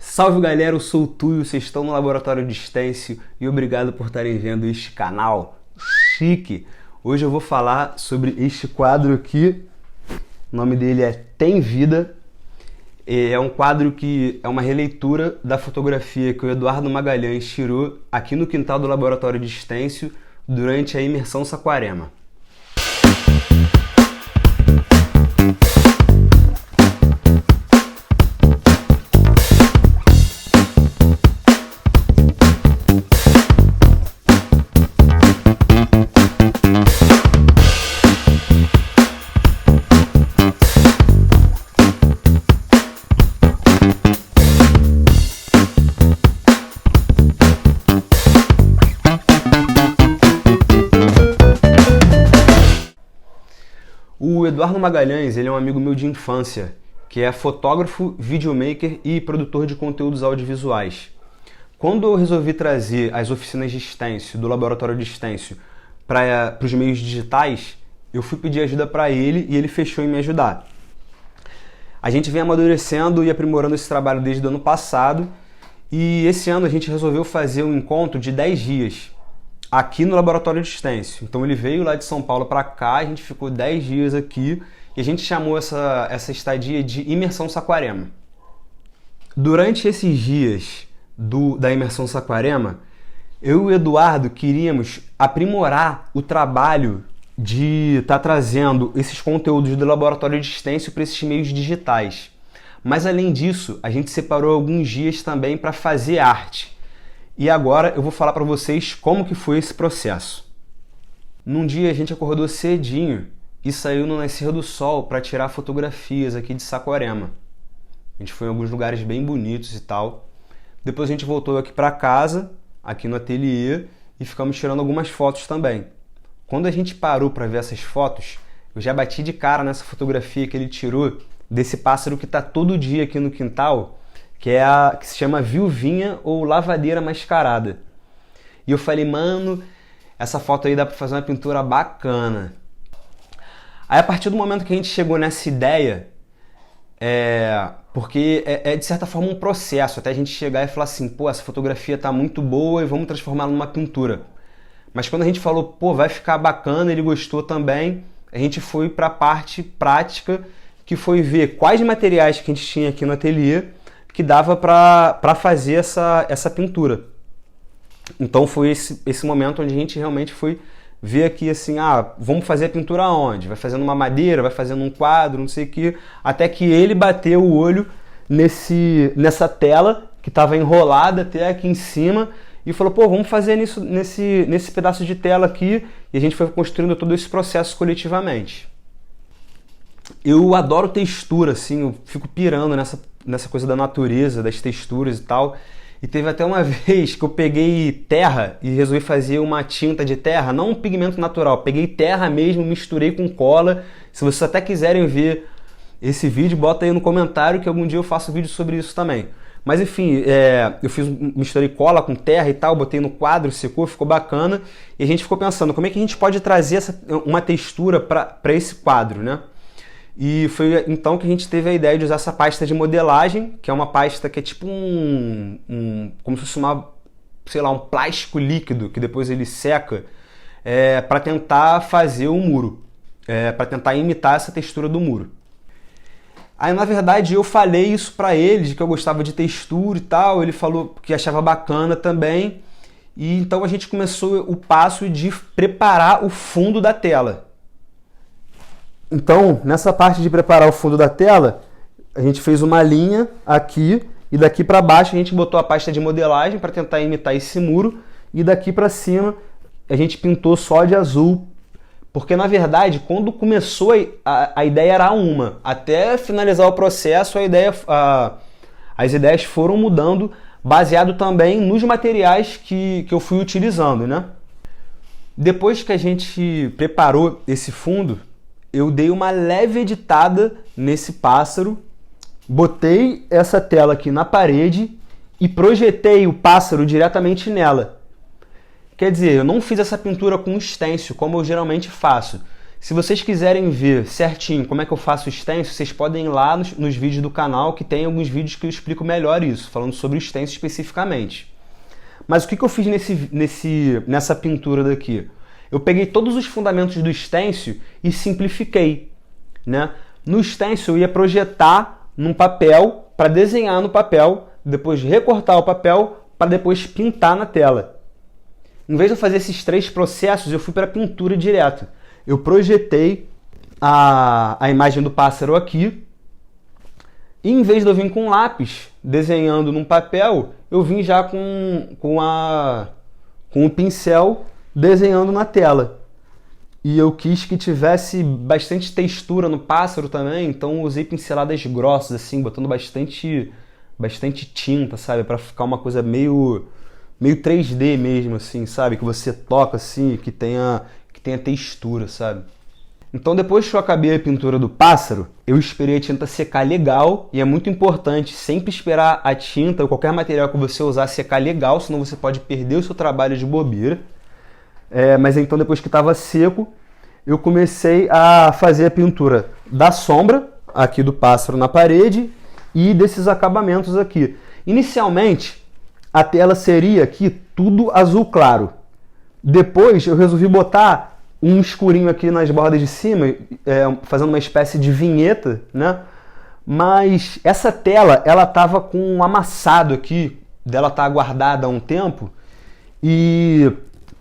Salve galera, eu sou o Tuyo, vocês estão no Laboratório de Stencil e obrigado por estarem vendo este canal chique. Hoje eu vou falar sobre este quadro aqui, o nome dele é Tem Vida. É um quadro que é uma releitura da fotografia que o Eduardo Magalhães tirou aqui no quintal do Laboratório de Stencil durante a imersão Saquarema. O Eduardo Magalhães, ele é um amigo meu de infância, que é fotógrafo, videomaker e produtor de conteúdos audiovisuais. Quando eu resolvi trazer as oficinas de Stencil, do Laboratório de Stencil, para os meios digitais, eu fui pedir ajuda para ele e ele fechou em me ajudar. A gente vem amadurecendo e aprimorando esse trabalho desde o ano passado e esse ano a gente resolveu fazer um encontro de 10 dias. Aqui no Laboratório de Stencil. Então ele veio lá de São Paulo para cá, a gente ficou 10 dias aqui e a gente chamou essa estadia de Imersão Saquarema. Durante esses dias da Imersão Saquarema, eu e o Eduardo queríamos aprimorar o trabalho de estar trazendo esses conteúdos do Laboratório de Stencil para esses meios digitais. Mas além disso, a gente separou alguns dias também para fazer arte. E agora eu vou falar para vocês como que foi esse processo. Num dia a gente acordou cedinho e saiu no nascer do sol para tirar fotografias aqui de Saquarema. A gente foi em alguns lugares bem bonitos e tal. Depois a gente voltou aqui para casa, aqui no ateliê, e ficamos tirando algumas fotos também. Quando a gente parou para ver essas fotos, eu já bati de cara nessa fotografia que ele tirou desse pássaro que está todo dia aqui no quintal, que se chama Viuvinha ou Lavadeira Mascarada. E eu falei, mano, essa foto aí dá pra fazer uma pintura bacana. Aí a partir do momento que a gente chegou nessa ideia, porque é de certa forma um processo, até a gente chegar e falar assim, pô, essa fotografia tá muito boa e vamos transformá-la numa pintura. Mas quando a gente falou, pô, vai ficar bacana, ele gostou também, a gente foi pra parte prática, que foi ver quais materiais que a gente tinha aqui no ateliê, que dava para fazer essa pintura. Então foi esse momento onde a gente realmente foi ver aqui assim, vamos fazer a pintura aonde? Vai fazendo uma madeira, vai fazendo um quadro, não sei o que, até que ele bateu o olho nessa tela que estava enrolada até aqui em cima e falou, pô, vamos fazer nesse pedaço de tela aqui, e a gente foi construindo todo esse processo coletivamente. Eu adoro textura, assim, eu fico pirando nessa coisa da natureza, das texturas e tal. E teve até uma vez que eu peguei terra e resolvi fazer uma tinta de terra, não um pigmento natural, peguei terra mesmo, misturei com cola. Se vocês até quiserem ver esse vídeo, bota aí no comentário que algum dia eu faço vídeo sobre isso também. Mas enfim, misturei cola com terra e tal, botei no quadro, secou, ficou bacana. E a gente ficou pensando, como é que a gente pode trazer uma textura para esse quadro, né? E foi então que a gente teve a ideia de usar essa pasta de modelagem, que é uma pasta que é tipo como se fosse um plástico líquido, que depois ele seca, para tentar fazer o muro, para tentar imitar essa textura do muro. Aí, na verdade, eu falei isso para ele, de que eu gostava de textura e tal, ele falou que achava bacana também, e então a gente começou o passo de preparar o fundo da tela. Então, nessa parte de preparar o fundo da tela, a gente fez uma linha aqui e daqui para baixo a gente botou a pasta de modelagem para tentar imitar esse muro e daqui para cima a gente pintou só de azul, porque na verdade quando começou a ideia era uma, até finalizar o processo as ideias foram mudando baseado também nos materiais que eu fui utilizando, né? Depois que a gente preparou esse fundo, eu dei uma leve editada nesse pássaro, botei essa tela aqui na parede e projetei o pássaro diretamente nela. Quer dizer, eu não fiz essa pintura com stencil, como eu geralmente faço, Se vocês quiserem ver certinho como é que eu faço o stencil, vocês podem ir lá nos vídeos do canal, que tem alguns vídeos que eu explico melhor isso, falando sobre o stencil especificamente. Mas o que eu fiz nessa pintura daqui? Eu peguei todos os fundamentos do stencil e simplifiquei, né? No stencil eu ia projetar num papel para desenhar no papel, depois recortar o papel para depois pintar na tela. Em vez de eu fazer esses 3 processos, eu fui para a pintura direto. Eu projetei a imagem do pássaro aqui e em vez de eu vir com lápis desenhando num papel, eu vim já com o pincel desenhando na tela. E eu quis que tivesse bastante textura no pássaro também, então eu usei pinceladas grossas, assim, botando bastante tinta, sabe? Para ficar uma coisa meio 3D mesmo, assim, sabe? Que você toca, assim, que tenha textura, sabe? Então depois que eu acabei a pintura do pássaro, eu esperei a tinta secar legal, e é muito importante sempre esperar a tinta ou qualquer material que você usar secar legal, senão você pode perder o seu trabalho de bobeira. Mas então depois que estava seco, eu comecei a fazer a pintura da sombra aqui do pássaro na parede e desses acabamentos aqui. Inicialmente, a tela seria aqui tudo azul claro. Depois eu resolvi botar um escurinho aqui nas bordas de cima, fazendo uma espécie de vinheta, né? Mas essa tela, ela estava com um amassado aqui, dela tá guardada há um tempo, e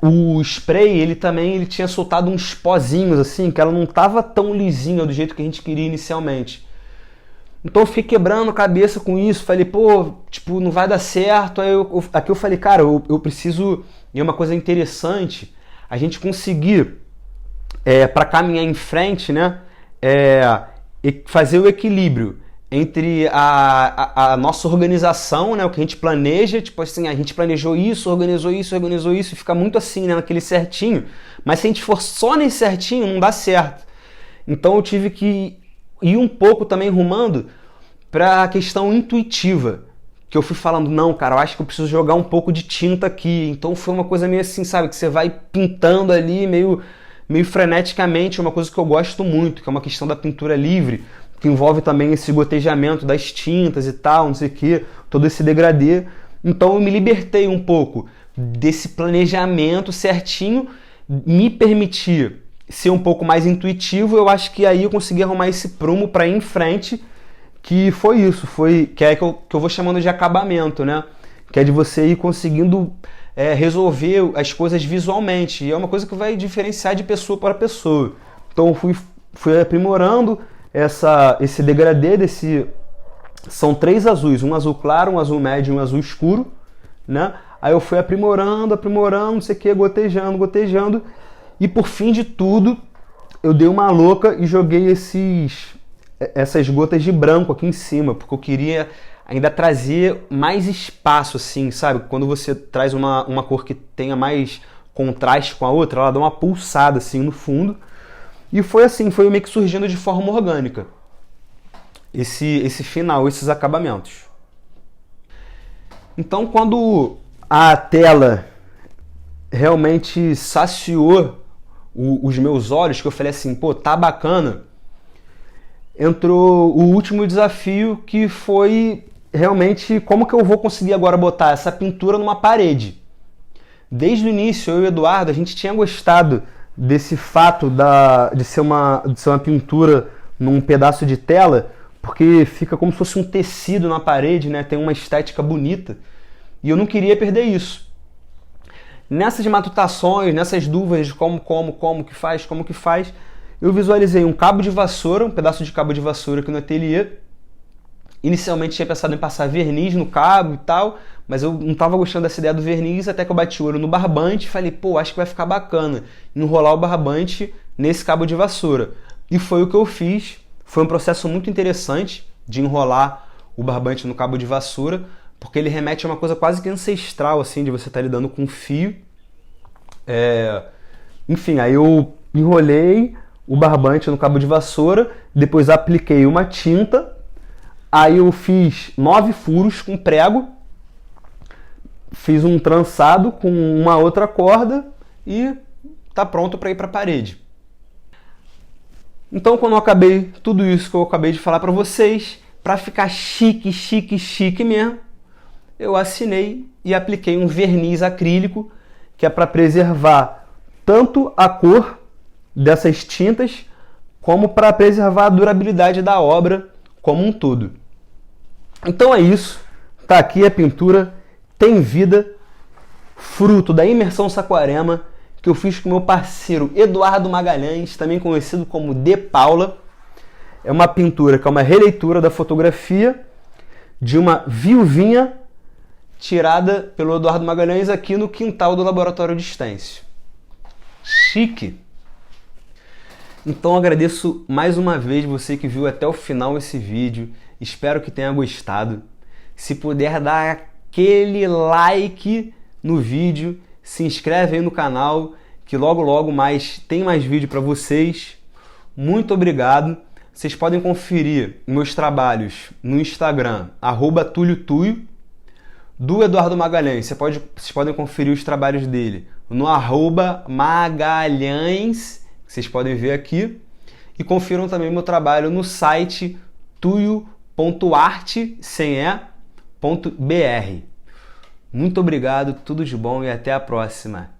o spray, ele tinha soltado uns pozinhos assim, que ela não estava tão lisinha do jeito que a gente queria inicialmente. Então eu fiquei quebrando a cabeça com isso, falei, pô, tipo, não vai dar certo. Aí aqui eu falei, cara, eu preciso, e é uma coisa interessante, a gente conseguir, para caminhar em frente, né, fazer o equilíbrio entre a nossa organização, né, o que a gente planeja, tipo assim, a gente planejou isso, organizou isso, e fica muito assim, né, naquele certinho, mas se a gente for só nesse certinho, não dá certo. Então eu tive que ir um pouco também rumando para a questão intuitiva, que eu fui falando, não, cara, eu acho que eu preciso jogar um pouco de tinta aqui. Então foi uma coisa meio assim, sabe, que você vai pintando ali meio freneticamente, uma coisa que eu gosto muito, que é uma questão da pintura livre, que envolve também esse gotejamento das tintas e tal, não sei o que, todo esse degradê. Então eu me libertei um pouco desse planejamento certinho, me permitir ser um pouco mais intuitivo. Eu acho que aí eu consegui arrumar esse prumo para ir em frente, que foi isso, que eu vou chamando de acabamento, né? Que é de você ir conseguindo resolver as coisas visualmente, e é uma coisa que vai diferenciar de pessoa para pessoa. Então eu fui aprimorando esse degradê são 3 azuis, um azul claro, um azul médio e um azul escuro, né? Aí eu fui aprimorando, não sei o que, gotejando, e por fim de tudo, eu dei uma louca e joguei essas gotas de branco aqui em cima, porque eu queria ainda trazer mais espaço, assim, sabe? Quando você traz uma cor que tenha mais contraste com a outra, ela dá uma pulsada assim no fundo. E foi assim, foi meio que surgindo de forma orgânica esse final, esses acabamentos. Então quando a tela realmente saciou os meus olhos, que eu falei assim, pô, tá bacana, entrou o último desafio, que foi realmente como que eu vou conseguir agora botar essa pintura numa parede. Desde o início, eu e o Eduardo, a gente tinha gostado desse fato de ser uma pintura num pedaço de tela, porque fica como se fosse um tecido na parede, né? Tem uma estética bonita, e eu não queria perder isso. Nessas matutações, nessas dúvidas de como que faz, eu visualizei um cabo de vassoura, um pedaço de cabo de vassoura aqui no ateliê. Inicialmente tinha pensado em passar verniz no cabo e tal, mas eu não estava gostando dessa ideia do verniz, até que eu bati o olho no barbante e falei, pô, acho que vai ficar bacana enrolar o barbante nesse cabo de vassoura. E foi o que eu fiz. Foi um processo muito interessante de enrolar o barbante no cabo de vassoura, porque ele remete a uma coisa quase que ancestral, assim, de você estar lidando com fio. Enfim, aí eu enrolei o barbante no cabo de vassoura, depois apliquei uma tinta, aí eu fiz 9 furos com prego, fiz um trançado com uma outra corda e tá pronto para ir para a parede. Então, quando eu acabei tudo isso que eu acabei de falar para vocês, para ficar chique, chique, chique mesmo, eu assinei e apliquei um verniz acrílico, que é para preservar tanto a cor dessas tintas, como para preservar a durabilidade da obra como um todo. Então é isso, tá aqui a pintura, tem vida, fruto da imersão Saquarema, que eu fiz com meu parceiro Eduardo Magalhães, também conhecido como De Paula. É uma pintura que é uma releitura da fotografia de uma viuvinha tirada pelo Eduardo Magalhães aqui no quintal do Laboratório de Stêncio. Chique! Então agradeço mais uma vez você que viu até o final esse vídeo. Espero que tenha gostado. Se puder dar aquele like no vídeo, se inscreve aí no canal, que logo logo tem mais vídeo para vocês. Muito obrigado. Vocês podem conferir meus trabalhos no Instagram, @tuliotuio. Do Eduardo Magalhães, vocês podem conferir os trabalhos dele no @Magalhães, que vocês podem ver aqui. E confiram também meu trabalho no site tuio.arte.br. Muito obrigado, tudo de bom e até a próxima.